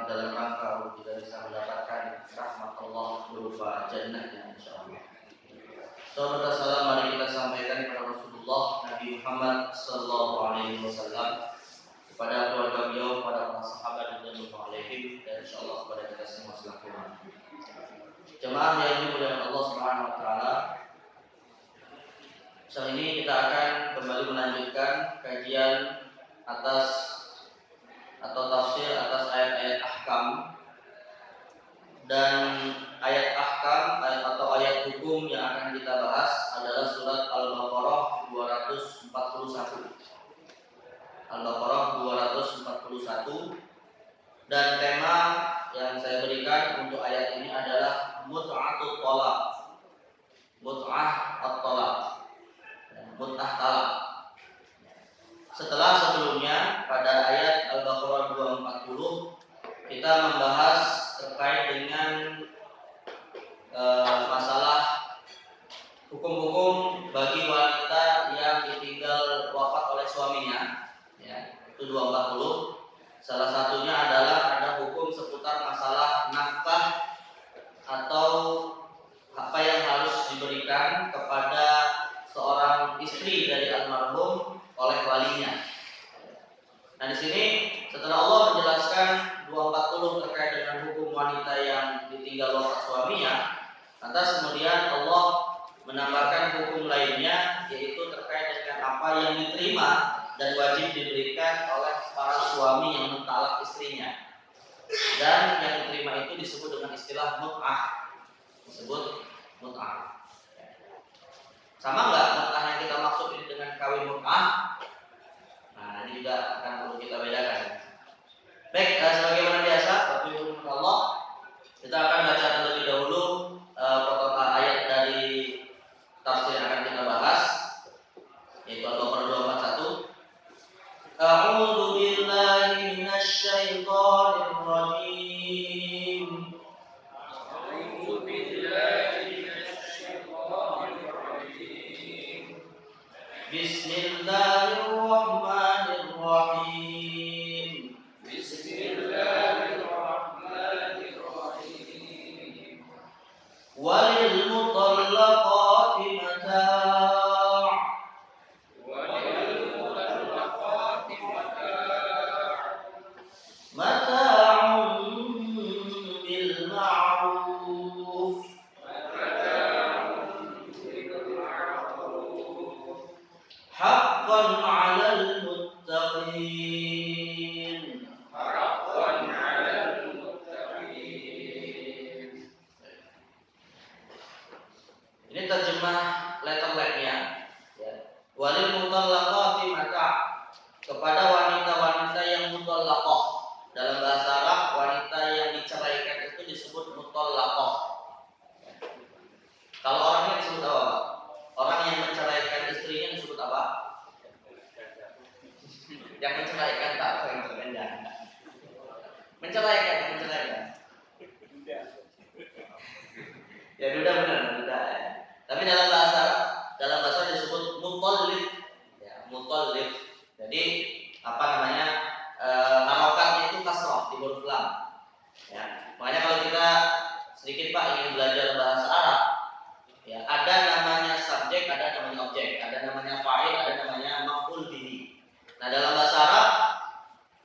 dalam rangka untuk kita bisa mendapatkan rahmat Allah berupa jannahnya insyaallah. Sahabat salam, mari kita sampaikan kepada Rasulullah Nabi Muhammad sallallahu alaihi wasallam, kepada keluarga beliau, kepada para sahabat radhiyallahu alaihim, dan insyaallah kepada kita semua selaku umat. Jemaah yang dimuliakan Allah Subhanahu wa taala, saat ini kita akan kembali melanjutkan kajian atas atau tafsir atas ayat-ayat ahkam. Dan ayat ahkam atau ayat hukum yang akan kita bahas adalah surat Al-Baqarah 241. Al-Baqarah 241. Dan tema yang saya berikan untuk ayat ini adalah mut'atut talaq. Mut'ah at-talaq. Mut'ah talaq. Setelah sebelumnya pada ayat Al-Baqarah 240 kita membahas terkait dengan masalah hukum-hukum bagi wanita yang ditinggal wafat oleh suaminya, ya, itu 240. Salah satunya adalah ada hukum seputar masalah nafkah atau apa yang harus diberikan kepada seorang istri dari almarhum oleh walinya. Nah, di sini setelah Allah menjelaskan 240 terkait dengan hukum wanita yang ditinggal wafat suaminya, lantas kemudian Allah menambahkan hukum lainnya, yaitu terkait dengan apa yang diterima dan wajib diberikan oleh para suami yang mentalak istrinya. Dan yang diterima itu disebut dengan istilah mut'ah. Disebut mut'ah. Sama enggak mut'ah yang kita maksud ini dengan kawin mut'ah? Nah, ini juga akan perlu kita bedakan. Baik, sebagaimana biasa, Bapak Ibu Allah, kita akan baca terlebih dahulu protokol ayat dari tafsir yang akan kita bahas, yaitu Al-Baqarah 241. A'udzu billahi minasy syaithanir rajim. A'udzu billahi minasy syaithanir rajim. Bismillahirrahmanirrahim. Bismillahirrahmanirrahim. Walil mutallaqati mata'. Walil mutallaqati mata'. Mata'un bil ma'ruf. Mata'un bil ma'ruf. Haqqan 'alal muttaqin. Haqqan 'alal muttaqin. Ini terjemah letternya, ya. Walil mutallaqati mata', kepada wanita-wanita yang mutallaqah. Dalam bahasa Arab, wanita yang diceraikan itu disebut mutallaqah. Kalau orangnya disebut apa, Pak? Orang yang menceraikan istrinya disebut apa? Yang menceraikan, tak apa yang menceraikan. Menceraikan. Ya, duda benar, duda. Ya. Tapi dalam bahasa disebut mutallib, ya, mutallib. Jadi apa namanya? Harokatnya itu kasrah di huruf lam. Ya. Makanya kalau kita sedikit Pak ingin belajar bahasa Arab, ya, ada namanya subjek, ada namanya objek, ada namanya fa'il, ada namanya maf'ul bihi. Nah, dalam bahasa Arab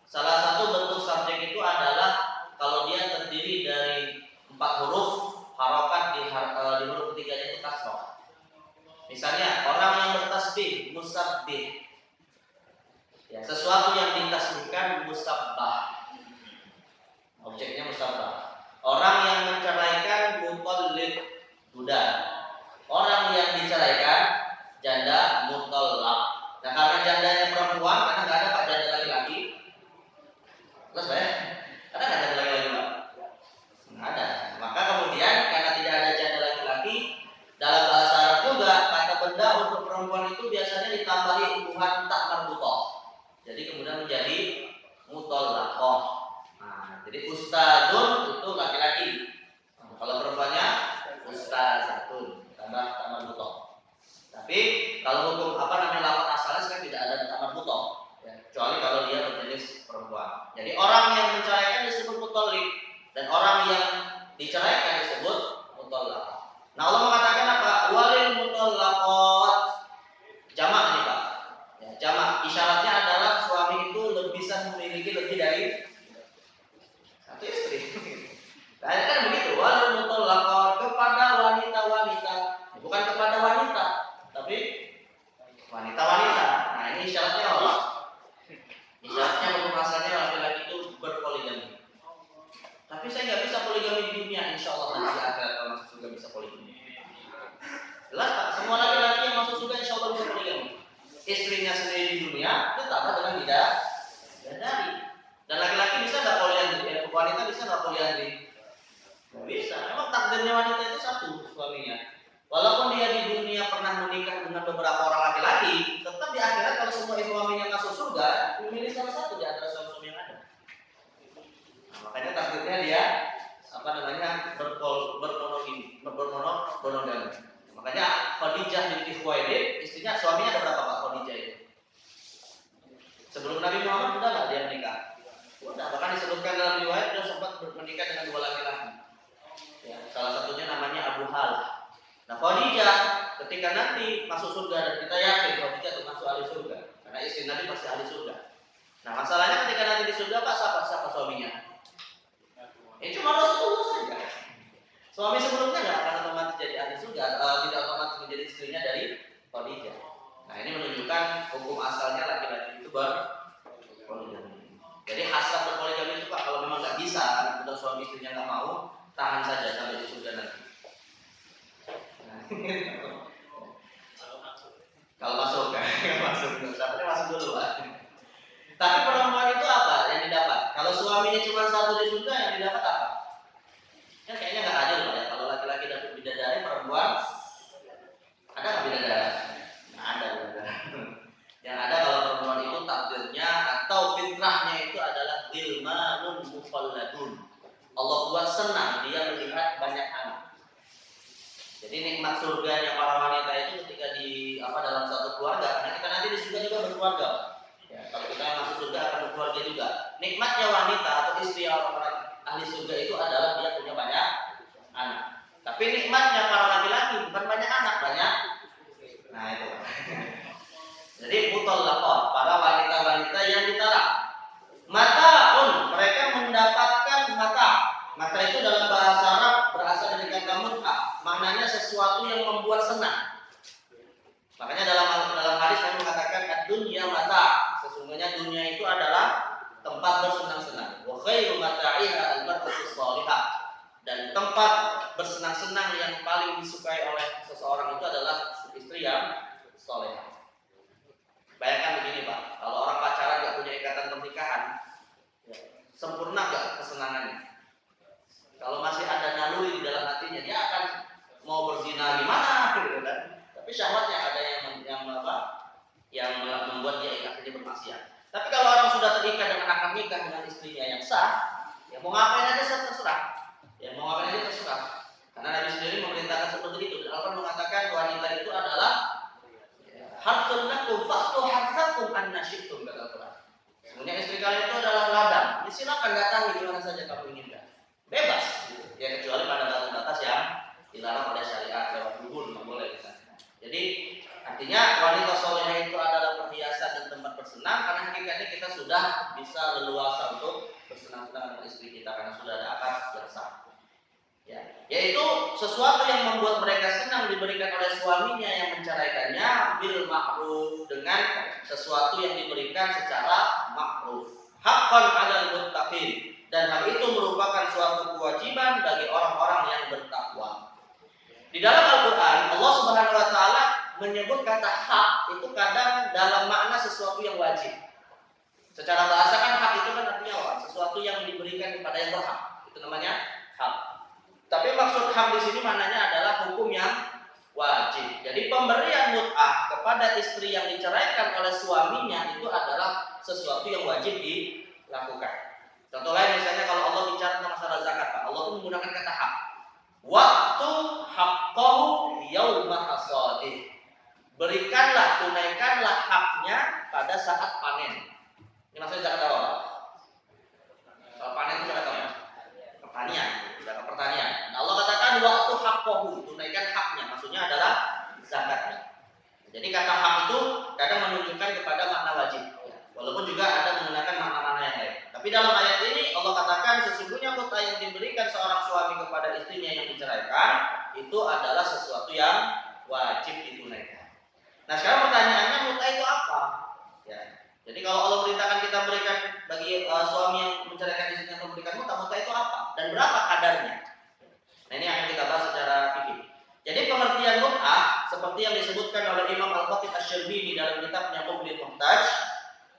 salah satu bentuk subjek itu adalah kalau dia terdiri dari 4 huruf, harokat di huruf ketiganya itu kasrah. Misalnya orang yang bertasbih, musabbih. Ya, sesuatu yang ditasbihkan musabbah. Objeknya musabbah. Orang yang menceraikan mutallib, duda. Orang yang diceraikan janda mutallaq. Nah, karena jandanya perempuan, karena nggak ada Pak janda laki-laki. Terus ya? Karena nggak ada janda laki-laki Pak. Nggak ada. Maka kemudian karena tidak ada janda laki-laki, dalam bahasa Arab juga kata benda untuk perempuan itu biasanya ditambahi hubungan tak marbutoh. Jadi kemudian menjadi mutallaqah. Nah, jadi ustadzun itu laki-laki. Nah, kalau perempuannya ustazatun, tambah marbutoh. Tapi kalau hukum lafaz asalnya sekarang tidak ada tamar butoh, ya, kecuali kalau dia berjenis perempuan. Ya, Jadi orang yang menceraikan disebut mutallaq dan orang yang diceraikan disebut mutallaqah. Nah, Allah mengatakan apa? Walil mutallaqat. Jamak nih, Pak. Ya, jamak. Isyaratnya adalah suami itu bisa memiliki lebih dari satu istri. Kayaknya kan begitu. Walil mutallaqat, kepada wanita-wanita, bukan kepada wanita, tapi wanita-wanita. Nah, ini isyaratnya Allah. Isyaratnya hukum asalnya laki-laki itu berpoligami. Tapi saya nggak bisa poligami di dunia, insya Allah nanti akhirat kalau masuk surga bisa poligami. Jelas Pak, semua laki-laki yang masuk surga insya Allah bisa poligami. Istrinya sendiri di dunia ditambah dengan bidadari. Dan laki-laki bisa nggak poliandri? Wanita bisa nggak poliandri? Nggak bisa. Emang takdirnya wanita itu satu suaminya. Walaupun dia di dunia pernah menikah dengan beberapa orang laki-laki, tetap di akhirat kalau semua suaminya masuk surga, memilih salah satu di antara suami-suami yang ada. Nah, makanya takdirnya dia bermonogami. Makanya Khadijah binti Khuwailid, istrinya suaminya ada berapa Pak Khadijah itu? Sebelum Nabi Muhammad sudah nggak dia menikah? Sudah, bahkan disebutkan dalam riwayat dia sempat menikah dengan dua laki-laki. Ya, salah satunya namanya Abu Hal. Nah, Khadijah ketika nanti masuk surga, dan kita yakin Khadijah termasuk ahli surga karena istri Nabi pasti ahli surga. Nah, masalahnya ketika nanti di surga Pak, siapa suaminya? Cuma Rasulullah saja. Suami sebelumnya nggak akan otomatis jadi ahli surga, tidak otomatis menjadi istrinya dari Khadijah. Nah, ini menunjukkan hukum asalnya laki-laki itu berpoligami. Jadi hasrat berpoligami itu Pak, kalau memang nggak bisa, karena udah suami istrinya nggak mau, tahan saja sampai di surga nanti. Kalau masuk kan, masuk dulu Pak. Tapi perempuan itu apa yang didapat? Kalau suaminya cuma satu di surga, yang didapat apa? Kan kayaknya nggak adil Pak ya. Kalau laki-laki dapat bidadari, perempuan ada nggak bidadari? Nggak ada bidadari. Yang ada kalau perempuan itu takdirnya atau fitrahnya itu adalah dilmanun mufalladun. Allah buat senang dia melihat banyak anak. Jadi nikmat surganya para wanita itu ketika dalam satu keluarga, karena kita nanti di surga juga berkeluarga. Ya, kalau kita yang masuk surga akan berkeluarga juga. Nikmatnya wanita atau istri orang ahli surga itu adalah dia punya banyak anak. Tapi nikmatnya para laki-laki bukan banyak anak, banyak. Nah itu. Jadi mutallaqat, para wanita-wanita yang ditalak. Mataun, mereka mendapatkan mata. Mata itu dalam bahasa Arab berasal dari kata mut'ah. Maknanya sesuatu yang membuat senang. Makanya dalam hadis kami mengatakan ad-dunya mata. Sesungguhnya dunia itu adalah tempat bersenang-senang. Wa khairu mata'iha al-mar'atu shalihah. Dan tempat bersenang-senang yang paling disukai oleh seseorang itu adalah istri yang salehah. Bayangkan begini Pak, kalau orang pacaran nggak punya ikatan pernikahan, sempurna nggak kesenangannya? Kalau masih ada naluri di dalam hatinya, dia akan mau berzina gimana, gitu kan? Tapi syahwatnya ada yang membuat dia ikatnya bermaksiat. Tapi kalau orang sudah terikat dengan akad nikah dengan istrinya yang sah, ya mau ngapain aja terserah. Ya mau ngapain aja terserah. Karena Nabi sendiri memerintahkan seperti itu. Dan Al-Quran mengatakan wanita itu adalah harthun lakum fa'tu harthakum anna syi'tum, kata Al-Quran. Sebenarnya istri kalian itu adalah ladang. Ya, silakan datangi di mana saja kamu inginkan. Bebas. Ya kecuali pada batas-batas yang dilarang oleh syariat lewat dubur, nggak boleh misalnya. Jadi artinya wanita solehah itu adalah perhiasan dan tempat bersenang, karena hakikatnya kita sudah bisa leluasa untuk bersenang-senang dengan istri kita karena sudah ada akad yang sah. Ya, yaitu sesuatu yang membuat mereka senang diberikan oleh suaminya yang menceraikannya bil ma'ruf, dengan sesuatu yang diberikan secara ma'ruf. Haqqan 'alal muttaqin, dan hal itu merupakan suatu kewajiban bagi orang-orang yang bertakwa. Di dalam Al-Quran Allah Subhanahu wa taala menyebut kata hak itu kadang dalam makna sesuatu yang wajib. Secara bahasa kan hak itu kan artinya apa? Sesuatu yang diberikan kepada yang berhak. Itu namanya hak. Tapi maksud hak di sini maknanya adalah hukum yang wajib. Jadi pemberian mut'ah kepada istri yang diceraikan oleh suaminya itu adalah sesuatu yang wajib dilakukan. Contoh lain misalnya kalau Allah bicara tentang masalah zakat, Pak, Allah itu menggunakan kata hak. Waktu haqqahu yauma hasadih. Berikanlah, tunaikanlah haknya pada saat panen. Ini maksudnya zakat apa? Tapi dalam ayat ini Allah katakan sesungguhnya mut'ah yang diberikan seorang suami kepada istrinya yang diceraikan itu adalah sesuatu yang wajib ditunaikan. Nah sekarang pertanyaannya mut'ah itu apa? Ya. Jadi kalau Allah perintahkan kita berikan bagi suami yang menceraikan istrinya untuk memberikan mut'ah itu apa? Dan berapa kadarnya? Nah ini akan kita bahas secara fikih. Jadi pengertian mut'ah seperti yang disebutkan oleh Imam Al-Khatib Asy-Syarbini dalam kitabnya Mughnil Muhtaj,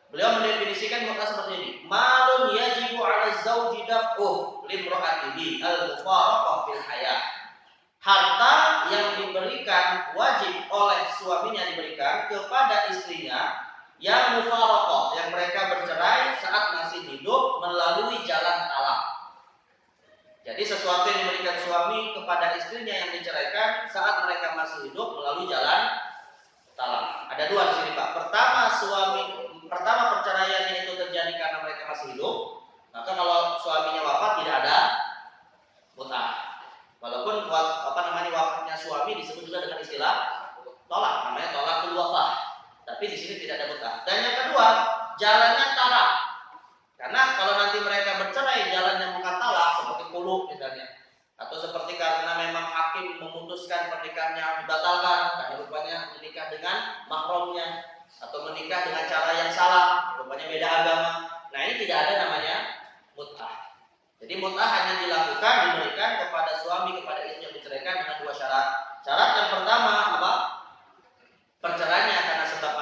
beliau mendefinisikan mut'ah seperti ini: malun yajibu 'ala zawji daf'uh limra'atihi al-mufaraqah fil hayat. Harta yang diberikan wajib oleh suaminya diberikan kepada istrinya yang mufaraqah, yang mereka bercerai saat masih hidup melalui jalan talak. Jadi sesuatu yang diberikan suami kepada istrinya yang diceraikan saat mereka masih hidup melalui jalan talak. Ada dua di sini, Pak. Pertama perceraiannya itu terjadi karena mereka masih hidup. Maka kalau suaminya wafat tidak ada mut'ah. Walaupun wafatnya suami disebut juga dengan istilah tolak, namanya tolakul wafah. Tapi di sini tidak ada mut'ah. Dan yang kedua, jalannya talak. Karena kalau nanti mereka bercerai jalannya bukan talak seperti khulu misalnya, atau seperti karena memang hakim memutuskan pernikahannya dibatalkan karena rupanya menikah dengan mahramnya atau menikah dengan cara yang salah, rupanya beda agama. Nah ini tidak ada namanya mut'ah. Jadi mut'ah hanya dilakukan diberikan kepada suami kepada istri yang diceraikan dengan dua syarat. Syarat yang pertama apa? Perceraiannya karena sebab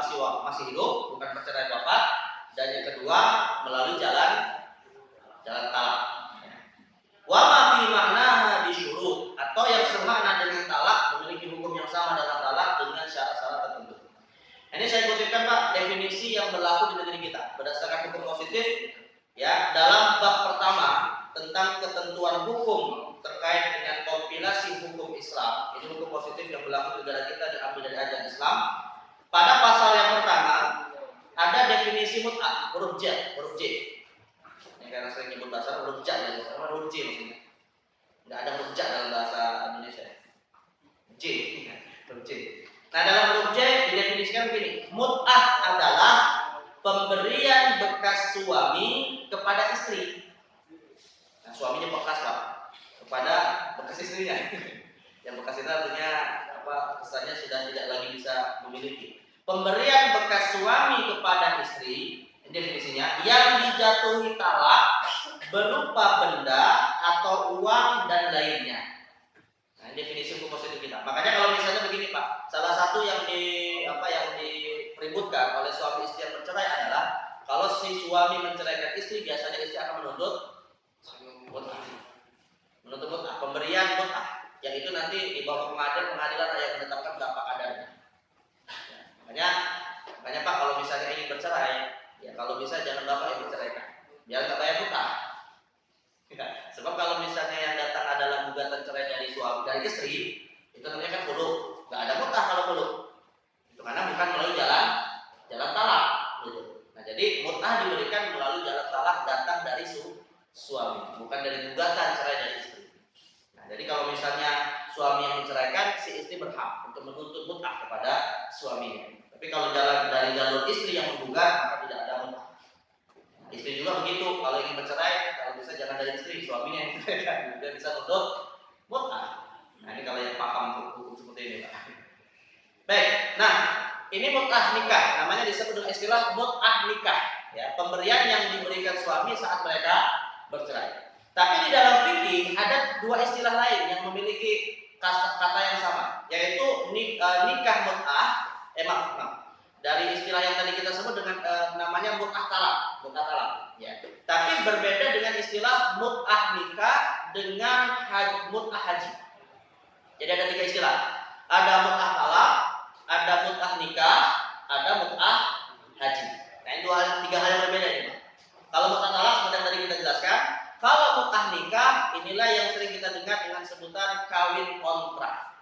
masih hidup, bukan perceraian wafat. Dan yang kedua melalui jalan talak. Wa ma fi ma'naha bisyurut, atau yang semakna dengan talak memiliki hukum yang sama dengan talak dengan syarat-syarat tertentu. Ini saya kutipkan Pak definisi yang berlaku di negeri kita berdasarkan hukum positif ya dalam bab pertama tentang ketentuan hukum terkait dengan kompilasi hukum Islam. Ini hukum positif yang berlaku di negara kita diambil dari ajaran Islam. Pada pasal yang pertama ada definisi mut'ah, huruf J. Ini karena sering nyebut bahasa huruf J, karena huruf J maksudnya. Enggak ada huruf J dalam bahasa Indonesia. J, huruf J. Nah dalam huruf J didefinisikan begini: mut'ah adalah pemberian bekas suami kepada istri. Nah suaminya bekas Pak, kepada bekas istrinya. Yang bekas itu artinya apa? Kesannya sudah tidak lagi bisa memiliki. Pemberian bekas suami kepada istri, definisinya yang dijatuhi talak berupa benda atau uang dan lainnya. Nah, definisi hukum positif kita. Makanya kalau misalnya begini Pak, salah satu yang diributkan oleh suami istri yang bercerai adalah kalau si suami menceraikan istri, biasanya istri akan menuntut mut'ah. Pemberian mut'ah, yang itu nanti di bawah pengadilan yang menetapkan berapa kadarnya. Makanya Pak kalau misalnya ingin bercerai, ya kalau bisa jangan bapak yang berceraikan, biar nggak bayar mut'ah. Ya, sebab kalau misalnya yang datang adalah gugatan cerai dari istri, itu namanya kan khulu, nggak ada mut'ah kalau khulu. Itu karena bukan melalui jalan talak. Gitu. Nah jadi mut'ah diberikan melalui jalan talak datang dari suami, bukan dari gugatan cerai dari istri. Nah jadi kalau misalnya suami yang menceraikan, si istri berhak untuk menuntut mut'ah kepada suaminya. Tapi kalau dari jalur istri yang menggugat, maka tidak ada mut'ah. Istri juga begitu, kalau ingin bercerai, kalau bisa jangan dari istri, suaminya yang menceraikan, dia bisa nuntut mut'ah. Nah ini kalau yang paham hukum seperti ini Pak. Baik, nah ini mut'ah nikah, namanya disebut dengan istilah mut'ah nikah, ya, pemberian yang diberikan suami saat mereka bercerai. Tapi di dalam fikih ada dua istilah lain yang memiliki kata yang sama, yaitu nikah mut'ah. Dari istilah yang tadi kita sebut dengan namanya mut'ah talak, ya. Tapi berbeda dengan istilah mut'ah nikah dengan mut'ah haji. Jadi ada tiga istilah. Ada mut'ah talak, ada mut'ah nikah, ada mut'ah haji. Nah ini tiga hal yang berbeda ini. Kalau mut'ah talak seperti yang tadi kita jelaskan. Kalau mut'ah nikah inilah yang sering kita dengar dengan sebutan kawin kontrak.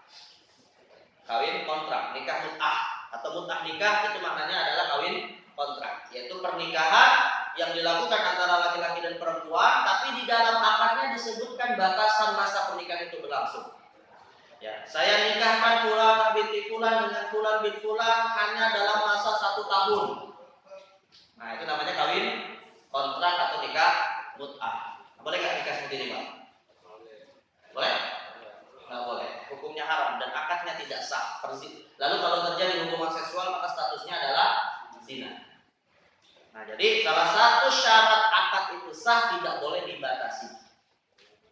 Kawin kontrak, nikah mut'ah atau mut'ah nikah itu maknanya adalah kawin kontrak, yaitu pernikahan yang dilakukan antara laki-laki dan perempuan, tapi di dalam akadnya disebutkan batasan masa pernikahan itu berlangsung. Ya, saya nikahkan fulan binti fulan dengan fulan bin fulan hanya dalam masa 1 tahun. Nah, itu namanya kawin kontrak atau nikah mut'ah. Boleh nggak nikah seperti ini, Pak? Boleh? Nggak boleh. Hukumnya haram dan akadnya tidak sah. Lalu kalau terjadi hubungan seksual maka statusnya adalah zina. Nah, jadi salah satu syarat akad itu sah tidak boleh dibatasi.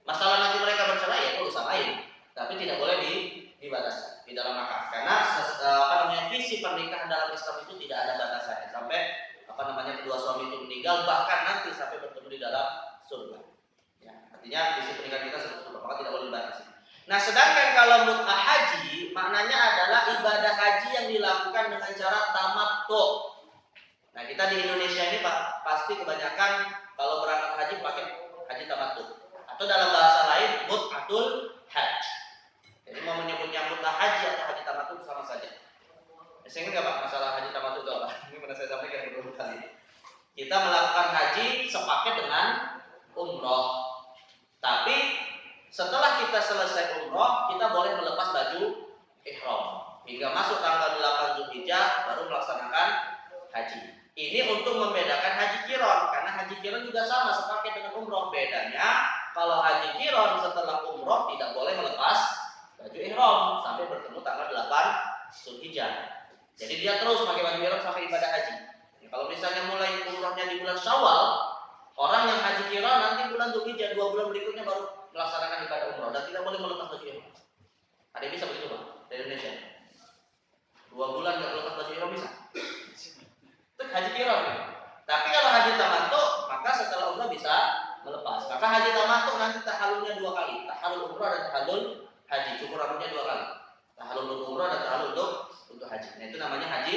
Masalah nanti mereka bercerai ya urusan lain, tapi tidak boleh dibatasi di dalam akad. Karena visi pernikahan dalam Islam itu tidak ada batasannya sampai kedua suami itu meninggal, bahkan nanti sampai bertemu di dalam surga. Ya, artinya visi pernikahan kita seperti itu, maka tidak boleh dibatasi. Nah, sedangkan kalau mut'ah haji maknanya adalah ibadah haji yang dilakukan dengan cara tamattu. Nah, kita di Indonesia ini Pak, pasti kebanyakan kalau berangkat haji pakai haji tamattu. Atau dalam bahasa lain mut'atul hajj. Jadi mau menyebutnya mut'ah haji atau haji tamattu sama saja. Saya ingat nggak Pak masalah haji tamattu itu apa? Ini pernah saya sampaikan beberapa kali. Kita melakukan haji sepaket dengan umroh. Tapi setelah kita selesai umroh, kita boleh melepas baju ihram hingga masuk tanggal 8 Zulhijjah baru melaksanakan haji. Ini untuk membedakan haji qiron, karena haji qiron juga sama sepaket dengan umroh. Bedanya kalau haji qiron setelah umroh tidak boleh melepas baju ihram sampai bertemu tanggal 8 Zulhijjah. Jadi dia terus pakai baju ihram sampai ibadah haji. Ya, kalau misalnya mulai umrohnya di bulan Syawal, orang yang haji qiron nanti bulan Zulhijjah 2 bulan berikutnya baru melaksanakan ibadah umroh dan tidak boleh melepas baju ihram. Ada yang bisa begitu Pak di Indonesia? 2 bulan nggak melepas baju ihram bisa? Itu haji qiron. Tapi kalau haji tamattu maka setelah umrah bisa melepas. Maka haji tamattu nanti tahallulnya 2 kali, tahallul umrah dan tahallul haji. Cukup rambutnya 2 kali. Tahallul untuk umrah dan tahallul untuk haji. Nah, itu namanya haji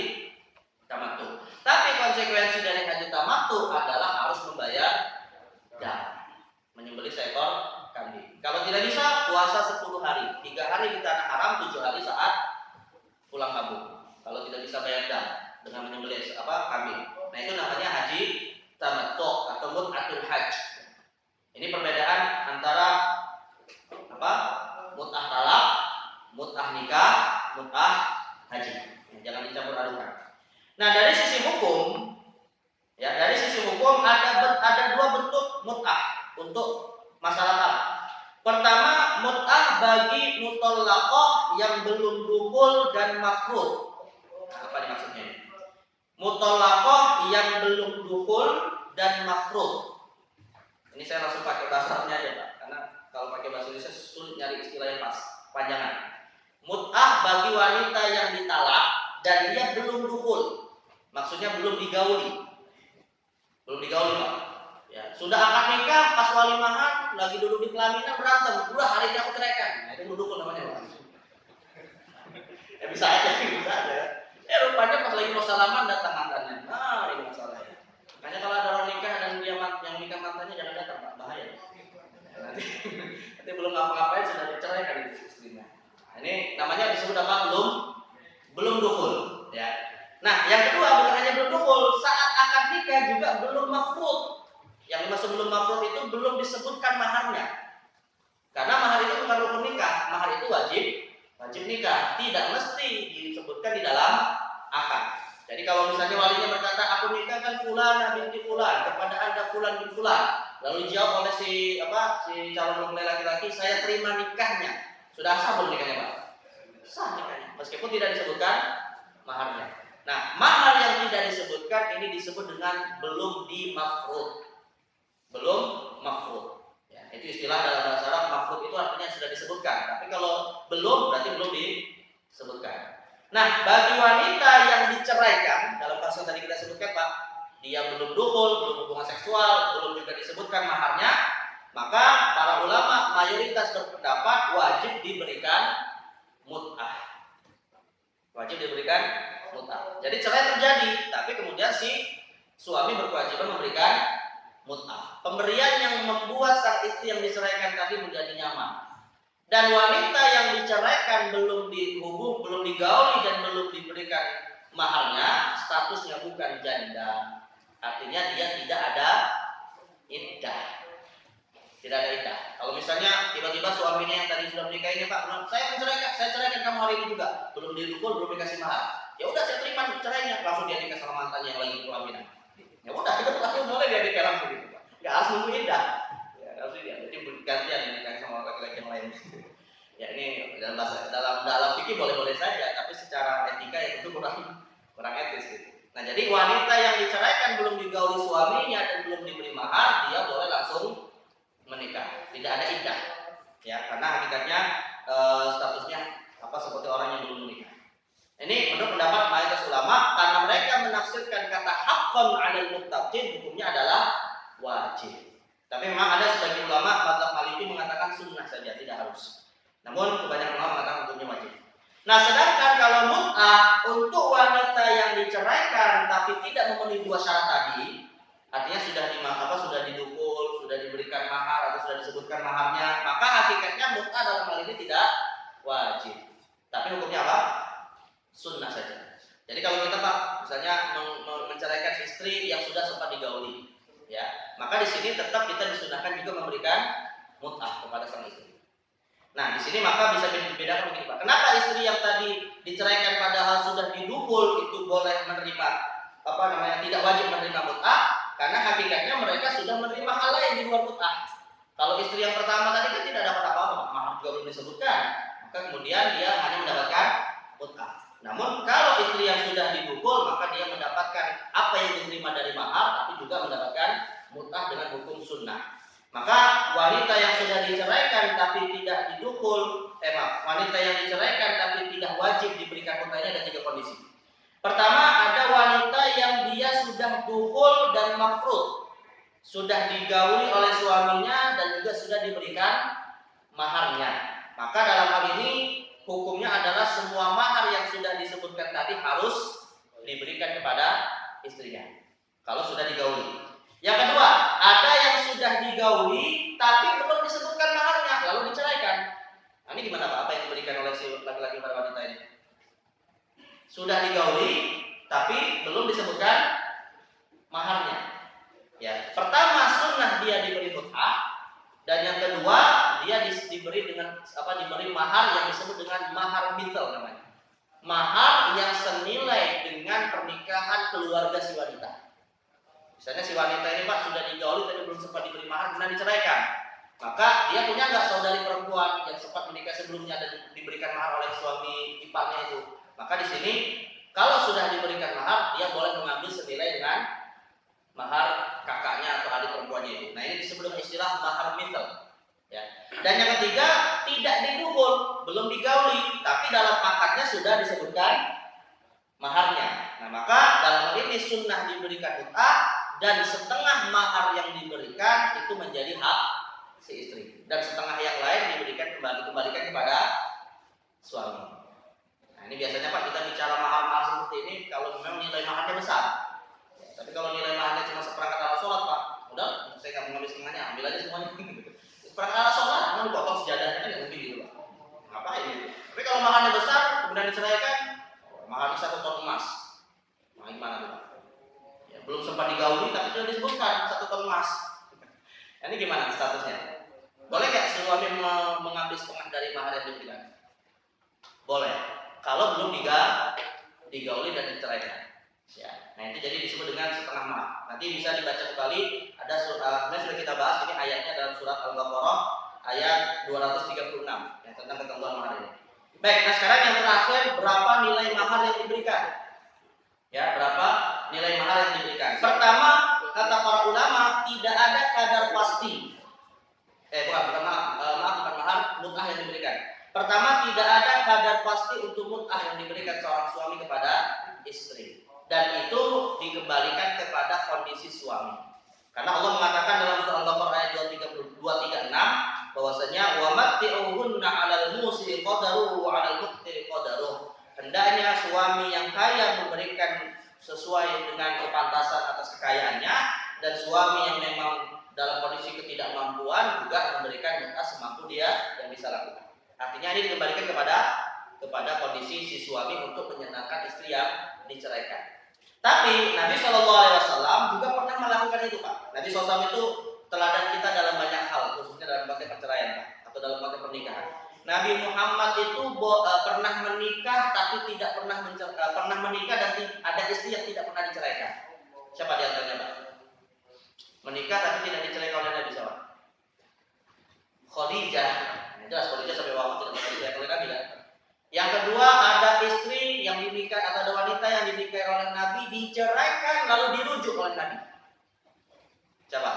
tamattu. Tapi konsekuensi dari haji tamattu adalah harus membayar dam, menyembelih seekor kambing. Kalau tidak bisa puasa 10 hari, 3 hari di tanah haram, 7 hari saat pulang kampung. Kalau tidak bisa bayar dam dengan menyembelih kambing. Nah, itu namanya haji tamattu atau mut'atul hajj. Ini perbedaan antara mut'ah talak, mut'ah nikah, mut'ah haji. Jangan dicampur adukan. Nah, dari sisi hukum ada 2 bentuk mut'ah untuk masalah talak. Pertama, mut'ah bagi mutallaqah yang belum dukhul dan makruh. Nah, apa maksudnya ini? Mutallaqah yang belum dukhul dan makruh. Ini saya langsung pakai bahasa Arabnya aja Pak, karena kalau pakai bahasa Indonesia sulit nyari istilah yang pas, panjangan. Mut'ah bagi wanita yang ditalak dan dia belum dukhul. Maksudnya belum digauli. Belum digauli Pak. Ya, sudah akad nikah, pas walimahan lagi duduk di pelaminan berantem. Udah hari ini aku ceraikan. Nah, itu belum dukhul namanya Pak. Ya bisa aja. Rupanya pas lagi mau salaman datang mantannya. Nah, ini masalahnya. Makanya kalau ada orang nikah dan dia yang nikah mantannya jangan datang Pak, bahaya. Nanti belum ngapa-ngapain sudah diceraikan istrinya. Nah, ini namanya disebut apa? Belum dukhul, ya. Nah, yang kedua bukan hanya belum dukhul, saat akad nikah juga belum mafrud. Yang dimaksud belum mafrud itu belum disebutkan maharnya. Karena mahar itu bukan rukun nikah, mahar itu wajib nikah, tidak mesti disebutkan di dalam akad. Jadi kalau misalnya walinya berkata aku nikahkan fulan binti fulan kepada Anda fulan bin fulan, lalu dijawab oleh si calon mempelai laki-laki, saya terima nikahnya. Sudah sah belum nikahnya Pak? Sah nikahnya, meskipun tidak disebutkan maharnya. Nah, mahar yang tidak disebutkan ini disebut dengan belum dimafrud. Belum mafrud. Ya, itu istilah dalam bahasa Arab, mafrud itu artinya sudah disebutkan. Tapi kalau belum berarti belum disebutkan. Nah, bagi wanita yang diceraikan, dalam kasus yang tadi kita sebutkan Pak, dia belum dukhul, belum hubungan seksual, belum juga disebutkan maharnya, maka para ulama mayoritas berpendapat wajib diberikan mut'ah. Wajib diberikan mut'ah. Jadi cerai terjadi, tapi kemudian si suami berkewajiban memberikan mut'ah. Pemberian yang membuat sang istri yang diceraikan tadi menjadi nyaman. Dan wanita yang diceraikan belum dihubung, belum digauli dan belum diberikan maharnya, statusnya bukan janda. Artinya dia tidak ada iddah. Tidak ada iddah. Kalau misalnya tiba-tiba suaminya yang tadi sudah menikah ini Pak, saya ceraikan kamu hari ini juga. Belum didukul, belum dikasih mahar. Ya udah saya terima cerainya, langsung dia nikah sama mantannya yang lagi pelaminan. Ya udah, kita langsung boleh dia nikah langsung gitu, Pak. Nggak harus nunggu iddah. Ya, harus dia. Jadi gantian nikah sama laki-laki yang lain. Ya ini dalam fikih boleh-boleh saja, tapi secara etika ya itu kurang etis gitu. Nah, jadi wanita yang diceraikan belum digauli suaminya dan belum diberi mahar, dia boleh langsung menikah, tidak ada iddah. Ya, karena hakikatnya statusnya seperti orang yang belum menikah. Ini menurut pendapat mayoritas ulama, karena mereka menafsirkan kata haqqan 'alal muttaqin, hukumnya adalah wajib. Tapi memang ada sebagian ulama mazhab Maliki mengatakan sunnah saja, tidak harus. Namun kebanyakan ulama mengatakan hukumnya wajib. Nah, sedangkan kalau mut'ah untuk wanita yang diceraikan tapi tidak memenuhi dua syarat tadi, artinya sudah didukul, sudah diberikan mahar atau sudah disebutkan maharnya, maka hakikatnya mut'ah dalam hal ini tidak wajib. Tapi hukumnya apa? Sunnah saja. Jadi kalau kita Pak misalnya menceraikan istri yang sudah sempat digauli, ya, maka di sini tetap kita disunahkan juga memberikan mut'ah kepada sang istri. Nah, di sini maka bisa dibedakan begini Pak. Kenapa istri yang tadi diceraikan padahal sudah didukul itu boleh menerima tidak wajib menerima mut'ah? Karena hakikatnya mereka sudah menerima hal lain di luar mut'ah. Kalau istri yang pertama tadi kan tidak dapat apa-apa, mahar juga belum disebutkan, maka kemudian dia hanya mendapatkan mut'ah. Namun kalau istri yang sudah didukul, maka dia mendapatkan apa yang diterima dari mahar, tapi juga mendapatkan mut'ah dengan hukum sunnah. Maka wanita yang sudah diceraikan tapi tidak didukul, wanita yang diceraikan tapi tidak wajib diberikan mut'ahnya ada 3 kondisi. Pertama, ada wanita yang dia sudah dukul dan mafrud, sudah digauli oleh suaminya dan juga sudah diberikan maharnya. Maka dalam hal ini hukumnya adalah semua mahar yang sudah disebutkan tadi harus diberikan kepada istrinya kalau sudah digauli. Yang kedua, ada yang sudah digauli tapi belum disebutkan maharnya lalu diceraikan. Nah, ini gimana Pak? Apa yang diberikan oleh si laki-laki pada wanita ini? Sudah digauli tapi belum disebutkan maharnya. Ya, pertama sunnah dia diberi mut'ah. Dan yang kedua, dia diberi mahar yang disebut dengan mahar mithal namanya. Mahar yang senilai dengan pernikahan keluarga si wanita. Misalnya si wanita ini Pak sudah digauli tapi belum sempat diberi mahar, kemudian diceraikan. Maka dia punya nggak saudari perempuan yang sempat menikah sebelumnya dan diberikan mahar oleh suami iparnya itu? Maka di sini kalau sudah diberikan mahar, dia boleh mengambil senilai dengan mahar kakaknya atau adik perempuannya itu. Nah, ini disebut dengan istilah mahar mithal. Ya. Dan yang ketiga, tidak didukul, belum digauli, tapi dalam akadnya sudah disebutkan maharnya. Nah, maka dalam hal ini sunnah diberikan mut'ah dan setengah mahar yang diberikan itu menjadi hak si istri dan setengah yang lain dikembalikan kepada suami. Nah, ini biasanya Pak kita bicara mahar-mahar seperti ini kalau memang nilai maharnya besar. Tapi kalau nilai maharnya cuma seperangkat alat sholat Pak, udah saya nggak mengambil setengahnya, ambil aja semuanya. Seperangkat alat sholat, mau dipotong sejadahnya kan nggak mungkin gitu Pak. Ngapain gitu? Tapi kalau maharnya besar, kemudian diceraikan, maharnya 1 ton emas. Nah gimana tuh Pak? Ya, belum sempat digauli tapi sudah disebutkan 1 ton emas. Nah, ini gimana statusnya? Boleh nggak suami mengambil setengah dari mahar yang diberikan? Boleh. Kalau belum digauli dan diceraikan. Ya, nah itu jadi disebut dengan setengah mahar. Nanti bisa dibaca kembali. Ada sudah kita bahas ini ayatnya dalam surat Al-Baqarah ayat 236 yang tentang ketentuan mahar ini. Baik, nah sekarang yang terakhir berapa nilai mahar yang diberikan? Ya, berapa nilai mahar yang diberikan? Pertama, kata para ulama tidak ada kadar pasti. Bukan mahar, mut'ah yang diberikan. Pertama, tidak ada kadar pasti untuk mut'ah yang diberikan seorang suami kepada istri. Dan itu dikembalikan kepada kondisi suami. Karena Allah mengatakan dalam surah Al-Baqarah ayat 236 bahwasanya wa matti'uhunna 'alal musi qadaruhu wa 'alal muqtir qadaruhu. Hendaknya suami yang kaya memberikan sesuai dengan kepantasan atas kekayaannya dan suami yang memang dalam kondisi ketidakmampuan juga memberikan mut'ah semampu dia yang bisa lakukan. Artinya ini dikembalikan kepada kondisi si suami untuk menyenangkan istri yang diceraikan. Tapi Nabi SAW juga pernah melakukan itu Pak. Nabi SAW itu teladan kita dalam banyak hal, khususnya dalam konteks perceraian Pak, atau dalam konteks pernikahan. Nabi Muhammad itu pernah menikah tapi tidak pernah menikah dan ada istri yang tidak pernah diceraikan. Siapa di antaranya Pak? Menikah tapi tidak diceraikan oleh Nabi siapa? Khadijah. Nah, jelas Khadijah sampai wafat tidak pernah diceraikan oleh Nabi kan? Yang kedua ada istri yang dinikahi atau ada wanita yang dinikahi oleh Nabi diceraikan lalu dirujuk oleh Nabi. Siapa?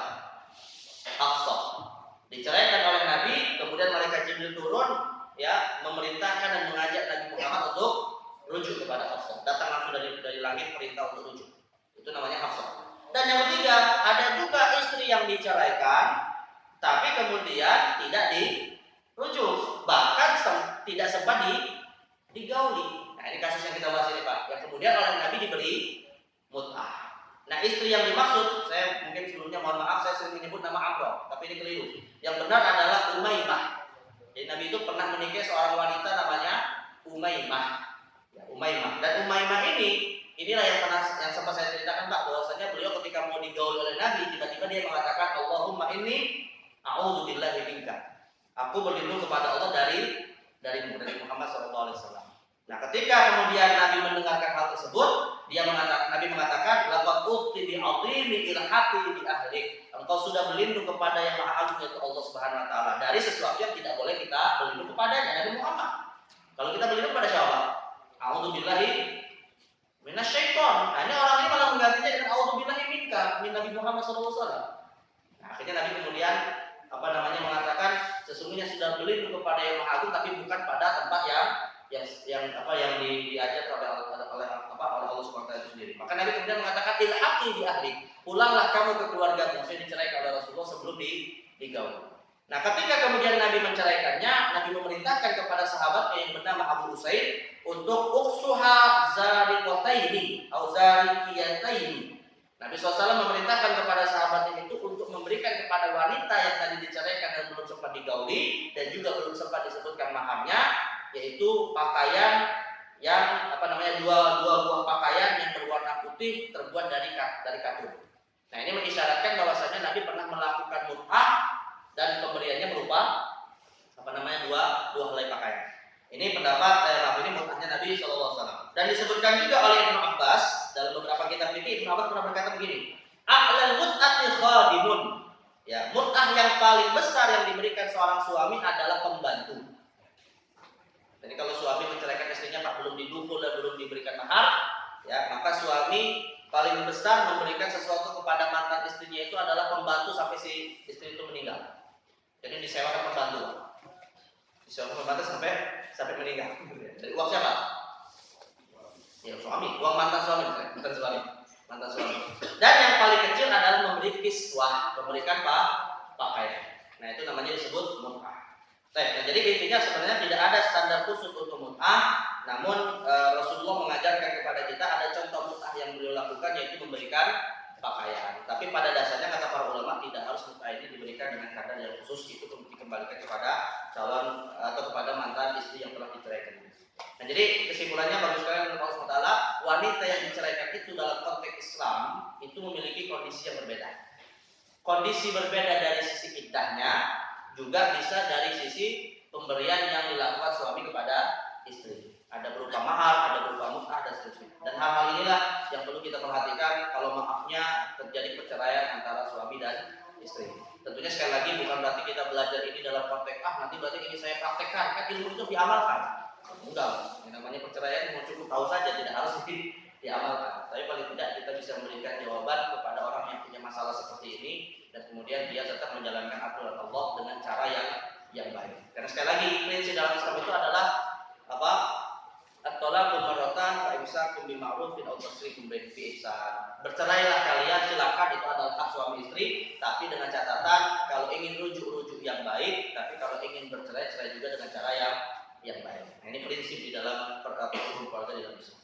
Hafsah. Diceraikan oleh Nabi, kemudian malaikat Jibril turun, ya, memerintahkan dan mengajak Nabi Muhammad untuk rujuk kepada Hafsah. Datang langsung dari langit perintah untuk rujuk. Itu namanya Hafsah. Dan yang ketiga, ada juga istri yang diceraikan, tapi kemudian tidak dirujuk, bahkan tidak sempat digauli. Nah, ini kasus yang kita bahas ini Pak. Yang kemudian oleh Nabi diberi mut'ah. Nah, istri yang dimaksud, saya mungkin sebelumnya mohon maaf, saya sering menyebut nama Amroh, tapi ini keliru. Yang benar adalah Umaymah. Jadi Nabi itu pernah menikahi seorang wanita namanya Umaymah. Ya, Umaymah. Dan Umaymah inilah yang sempat saya ceritakan Pak, bahwasanya beliau ketika mau digauli oleh Nabi, tiba-tiba dia mengatakan, Allahumma inni a'udzubillahi minka. Aku berlindung kepada Allah dari Muhammad SAW. Nah, ketika kemudian Nabi mendengarkan hal tersebut, Nabi mengatakan, laqad ukhti bi 'azimi ilhaqi bi ahli. Engkau sudah berlindung kepada yang Maha Agung yaitu Allah Subhanahu wa taala dari sesuatu yang tidak boleh kita berlindung kepadanya, Nabi Muhammad. Kalau kita berlindung kepada siapa? A'udzubillahi minasyaiton. Nah, ini orang ini malah menggantinya dengan a'udzubillahi minka, min Nabi Muhammad SAW. Nah, akhirnya Nabi kemudian mengatakan sesungguhnya sudah berlindung kepada yang Maha Agung tapi bukan pada tempat yang diajar oleh Allah Subhanahu wa taala itu sendiri. Maka Nabi kemudian mengatakan ilhaqi bi ahli. Pulanglah kamu ke keluargamu. Maksudnya diceraikan oleh Rasulullah sebelum digauli. Nah, ketika kemudian Nabi menceraikannya, Nabi memerintahkan kepada sahabatnya yang bernama Abu Usaid untuk uksuha zariqataini atau zariyataini. Nabi SAW memerintahkan kepada sahabatnya itu untuk memberikan kepada wanita yang tadi diceraikan dan belum sempat digauli dan juga belum sempat disebutkan maharnya, yaitu pakaian yang dua buah pakaian yang berwarna putih terbuat dari katun. Nah, ini mengisyaratkan bahwasanya Nabi pernah melakukan mut'ah dan pemberiannya berupa dua helai pakaian. Ini pendapat ini mut'ahnya Nabi SAW. Dan disebutkan juga oleh Ibnu Abbas dalam beberapa kitab fikih. Ibnu Abbas pernah berkata begini, a'lal mut'ati khadimun. Ya, mut'ah yang paling besar yang diberikan seorang suami adalah pembantu. Jadi kalau suami menceraikan istrinya Pak belum didukul dan belum diberikan mahar, ya, maka suami paling besar memberikan sesuatu kepada mantan istrinya itu adalah pembantu sampai si istri itu meninggal. Jadi disewakan pembantu. Disewakan pembantu sampai meninggal. Dari uang siapa? Ya, suami, uang mantan suami, bukan suami. Mantan suami. Dan yang paling kecil adalah memberi kiswah, memberikan pakaian. Nah, itu namanya disebut mut'ah. Nah, jadi intinya sebenarnya tidak ada standar khusus untuk mut'ah, namun Rasulullah mengajarkan kepada kita ada contoh mut'ah yang beliau lakukan yaitu memberikan pakaian. Tapi pada dasarnya kata para ulama tidak harus mut'ah ini diberikan dengan kadar yang khusus, itu dikembalikan kepada calon atau kepada mantan istri yang telah diceraikan. Nah, jadi kesimpulannya bagus sekali menurut Allah SWT, wanita yang diceraikan itu dalam konteks Islam itu memiliki kondisi yang berbeda. Kondisi berbeda dari sisi iddahnya, juga bisa dari sisi pemberian yang dilakukan suami kepada istri. Ada berupa mahar, ada berupa mut'ah dan seterusnya. Dan hal-hal inilah yang perlu kita perhatikan kalau maafnya terjadi perceraian antara suami dan istri. Tentunya sekali lagi bukan berarti kita belajar ini dalam konteks nanti berarti ini saya praktekkan, kan ilmu itu diamalkan. Enggak, yang namanya perceraian mau cukup tahu saja, tidak harus diamalkan. Tapi paling tidak kita bisa memberikan jawaban kepada orang yang punya masalah seperti ini dan kemudian dia tetap menjalankan aturan Allah dengan cara yang baik. Karena sekali lagi prinsip dalam Islam itu adalah at-talaqu marratan fa imsakum bi ma'rufin aw tasrihum bi ihsan. Bercerailah kalian, silakan, itu adalah hak suami istri, tapi dengan catatan kalau ingin rujuk yang baik, tapi kalau ingin bercerai juga dengan cara yang baik. Nah, ini prinsip di dalam perkabungan keluarga di dalam Islam.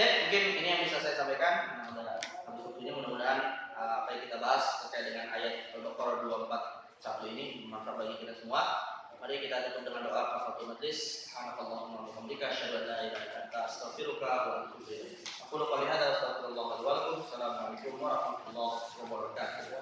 Mungkin ini yang bisa saya sampaikan. Habis waktunya mudah-mudahan apa yang kita bahas terkait dengan ayat Al-Baqarah 241 ini bermanfaat bagi kita semua. Mari kita tutup dengan doa kafaratul majlis. Subhanakallahumma wa bihamdika asyhadu an la ilaha illa anta astaghfiruka wa atubu ilaik. Aku qali hadza astaghfirullah wa lakum. Assalamualaikum warahmatullahi wabarakatuh.